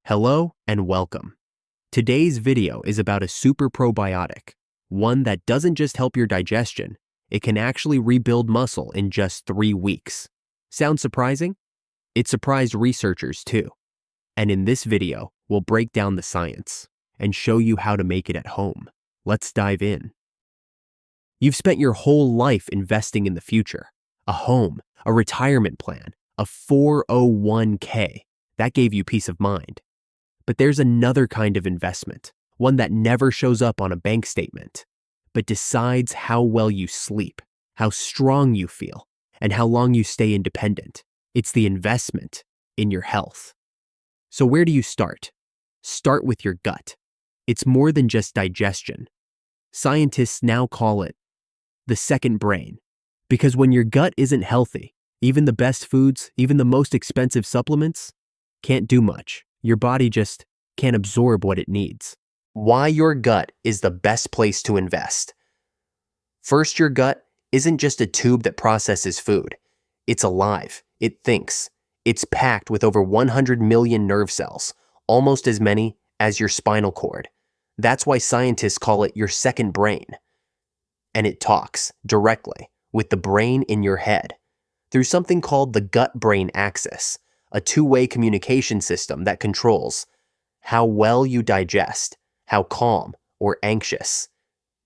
Hello and welcome. Today's video is about a super probiotic, one that doesn't just help your digestion, it can actually rebuild muscle in just 3 weeks. Sounds surprising? It surprised researchers too. And in this video, we'll break down the science and show you how to make it at home. Let's dive in. You've spent your whole life investing in the future. A home, a retirement plan, a 401k. That gave you peace of mind. But there's another kind of investment, one that never shows up on a bank statement, but decides how well you sleep, how strong you feel, and how long you stay independent. It's the investment in your health. So where do you start? Start with your gut. It's more than just digestion. Scientists now call it the second brain, because when your gut isn't healthy, even the best foods, even the most expensive supplements, can't do much. Your body just can't absorb what it needs. Why your gut is the best place to invest. First, your gut isn't just a tube that processes food. It's alive. It thinks. It's packed with over 100 million nerve cells, almost as many as your spinal cord. That's why scientists call it your second brain. And it talks directly with the brain in your head through something called the gut-brain axis, a two-way communication system that controls how well you digest, how calm or anxious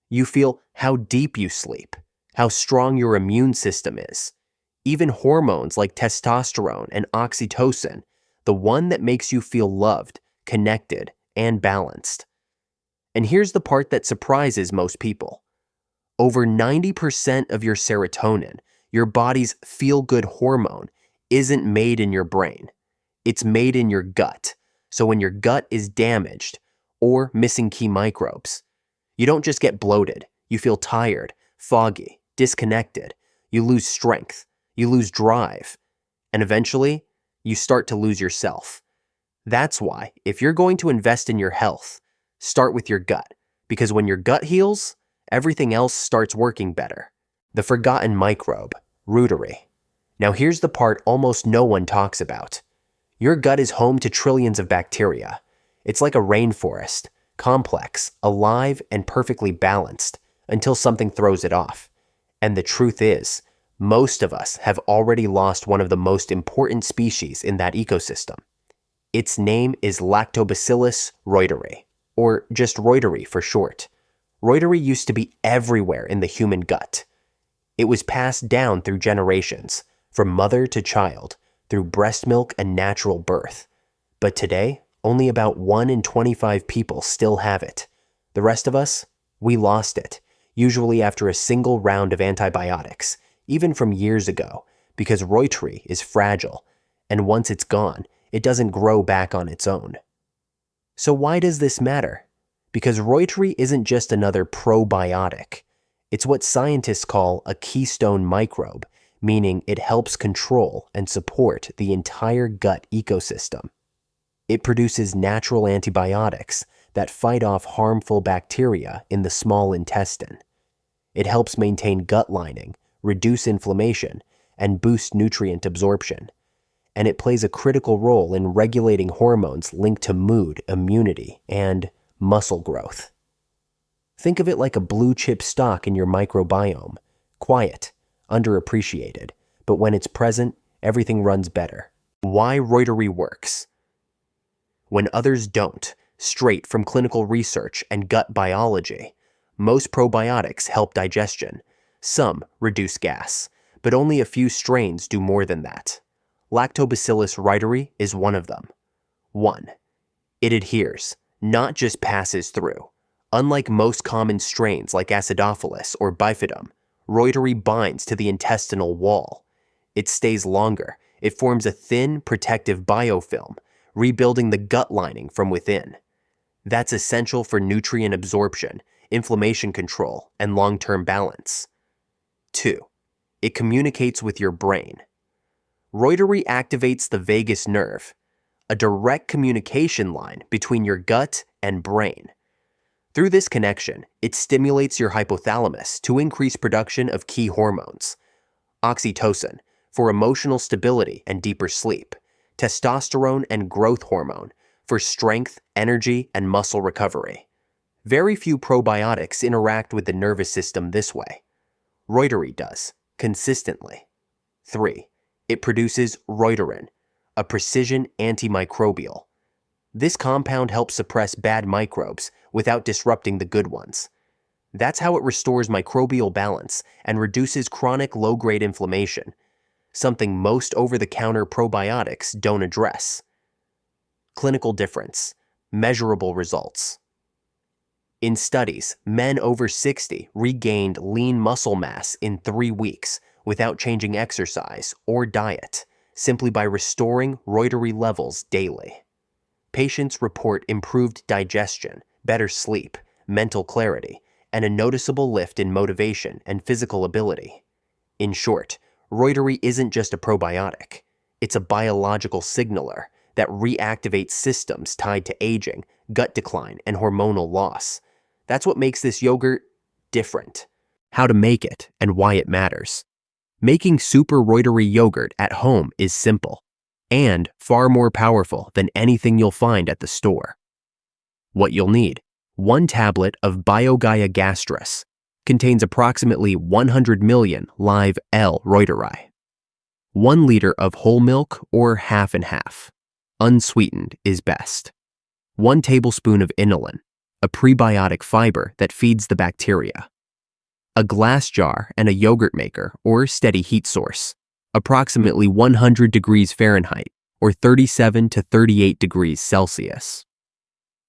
you feel, how deep you sleep, how strong your immune system is, even hormones like testosterone and oxytocin, the one that makes you feel loved, connected, and balanced. And here's the part that surprises most people. Over 90% of your serotonin, your body's feel-good hormone, isn't made in your brain. It's made in your gut. So when your gut is damaged or missing key microbes, you don't just get bloated. You feel tired, foggy, disconnected. You lose strength. You lose drive. And eventually, you start to lose yourself. That's why, if you're going to invest in your health, start with your gut. Because when your gut heals, everything else starts working better. The forgotten microbe, Reuteri. Now here's the part almost no one talks about. Your gut is home to trillions of bacteria. It's like a rainforest, complex, alive, and perfectly balanced until something throws it off. And the truth is, most of us have already lost one of the most important species in that ecosystem. Its name is Lactobacillus reuteri, or just Reuteri for short. Reuteri used to be everywhere in the human gut. It was passed down through generations, from mother to child, through breast milk and natural birth. But today, only about 1 in 25 people still have it. The rest of us, we lost it, usually after a single round of antibiotics, even from years ago, because Reuteri is fragile, and once it's gone, it doesn't grow back on its own. So why does this matter? Because Reuteri isn't just another probiotic. It's what scientists call a keystone microbe, meaning it helps control and support the entire gut ecosystem. It produces natural antibiotics that fight off harmful bacteria in the small intestine. It helps maintain gut lining, reduce inflammation, and boost nutrient absorption. And it plays a critical role in regulating hormones linked to mood, immunity, and muscle growth. Think of it like a blue chip stock in your microbiome, quiet, underappreciated, but when it's present, everything runs better. Why Reuteri works. When others don't, straight from clinical research and gut biology, most probiotics help digestion. Some reduce gas, but only a few strains do more than that. Lactobacillus reuteri is one of them. 1. It adheres, not just passes through. Unlike most common strains like acidophilus or bifidum, Reuteri binds to the intestinal wall. It stays longer. It forms a thin, protective biofilm, rebuilding the gut lining from within. That's essential for nutrient absorption, inflammation control, and long-term balance. 2. It communicates with your brain. Reuteri activates the vagus nerve, a direct communication line between your gut and brain. Through this connection, it stimulates your hypothalamus to increase production of key hormones. Oxytocin, for emotional stability and deeper sleep. Testosterone and growth hormone, for strength, energy, and muscle recovery. Very few probiotics interact with the nervous system this way. Reuteri does, consistently. 3. It produces Reuterin, a precision antimicrobial. This compound helps suppress bad microbes without disrupting the good ones. That's how it restores microbial balance and reduces chronic low-grade inflammation, something most over-the-counter probiotics don't address. Clinical difference. Measurable results. In studies, men over 60 regained lean muscle mass in 3 weeks without changing exercise or diet, simply by restoring Reuteri levels daily. Patients report improved digestion, better sleep, mental clarity, and a noticeable lift in motivation and physical ability. In short, Reuteri isn't just a probiotic. It's a biological signaler that reactivates systems tied to aging, gut decline, and hormonal loss. That's what makes this yogurt different. How to make it and why it matters. Making Super Reuteri Yogurt at home is simple and far more powerful than anything you'll find at the store. What you'll need: 1 tablet of BioGaia Gastrus, contains approximately 100 million live L. reuteri. 1 liter of whole milk or half and half. Unsweetened is best. 1 tablespoon of inulin, a prebiotic fiber that feeds the bacteria. A glass jar and a yogurt maker or steady heat source, approximately 100 degrees Fahrenheit or 37 to 38 degrees Celsius.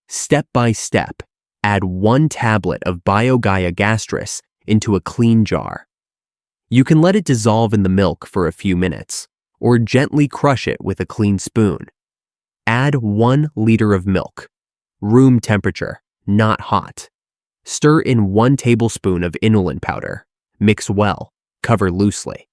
Step by step, add 1 tablet of BioGaia Gastrus into a clean jar. You can let it dissolve in the milk for a few minutes, or gently crush it with a clean spoon. Add 1 liter of milk, room temperature, not hot. Stir in 1 tablespoon of inulin powder. Mix well, cover loosely.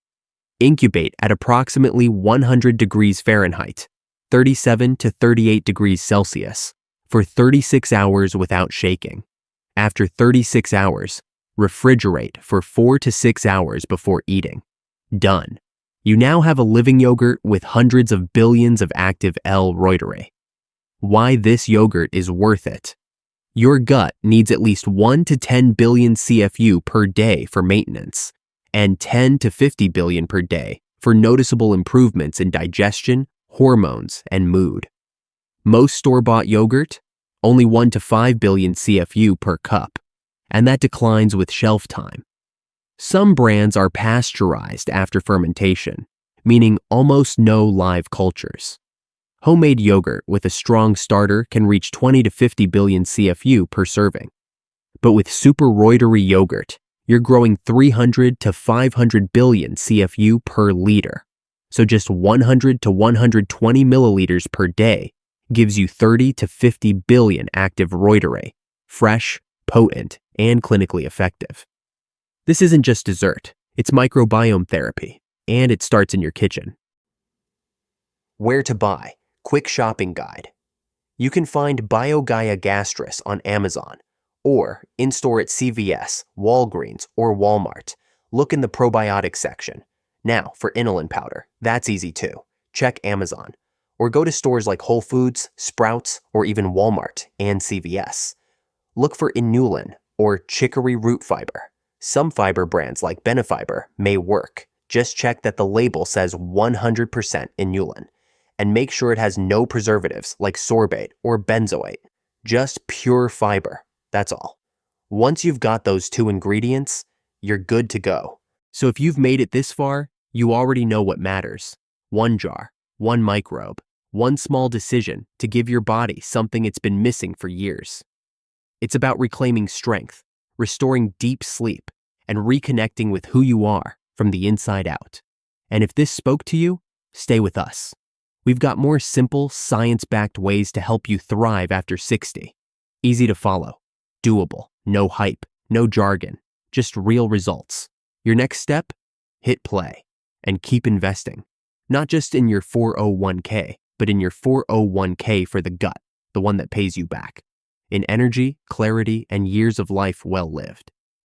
Incubate at approximately 100 degrees Fahrenheit, 37 to 38 degrees Celsius, for 36 hours without shaking. After 36 hours, refrigerate for 4 to 6 hours before eating. Done. You now have a living yogurt with hundreds of billions of active L. reuteri. Why this yogurt is worth it. Your gut needs at least 1 to 10 billion CFU per day for maintenance, and 10 to 50 billion per day for noticeable improvements in digestion, hormones, and mood. Most store-bought yogurt, only 1 to 5 billion CFU per cup, and that declines with shelf time. Some brands are pasteurized after fermentation, meaning almost no live cultures. Homemade yogurt with a strong starter can reach 20 to 50 billion CFU per serving. But with Super Reuteri Yogurt, you're growing 300 to 500 billion CFU per liter. So just 100 to 120 milliliters per day gives you 30 to 50 billion active reuteri, fresh, potent, and clinically effective. This isn't just dessert, it's microbiome therapy, and it starts in your kitchen. Where to buy. Quick shopping guide. You can find BioGaia Gastrus on Amazon or in-store at CVS, Walgreens, or Walmart. Look in the probiotic section. Now, for inulin powder, that's easy too. Check Amazon. Or go to stores like Whole Foods, Sprouts, or even Walmart and CVS. Look for inulin or chicory root fiber. Some fiber brands like Benefiber may work. Just check that the label says 100% inulin. And make sure it has no preservatives like sorbate or benzoate. Just pure fiber, that's all. Once you've got those 2 ingredients, you're good to go. So if you've made it this far, you already know what matters. 1 jar, 1 microbe, 1 small decision to give your body something it's been missing for years. It's about reclaiming strength, restoring deep sleep, and reconnecting with who you are from the inside out. And if this spoke to you, stay with us. We've got more simple, science-backed ways to help you thrive after 60. Easy to follow, doable, no hype, no jargon, just real results. Your next step? Hit play and keep investing. Not just in your 401k, but in your 401k for the gut, the one that pays you back. In energy, clarity, and years of life well lived.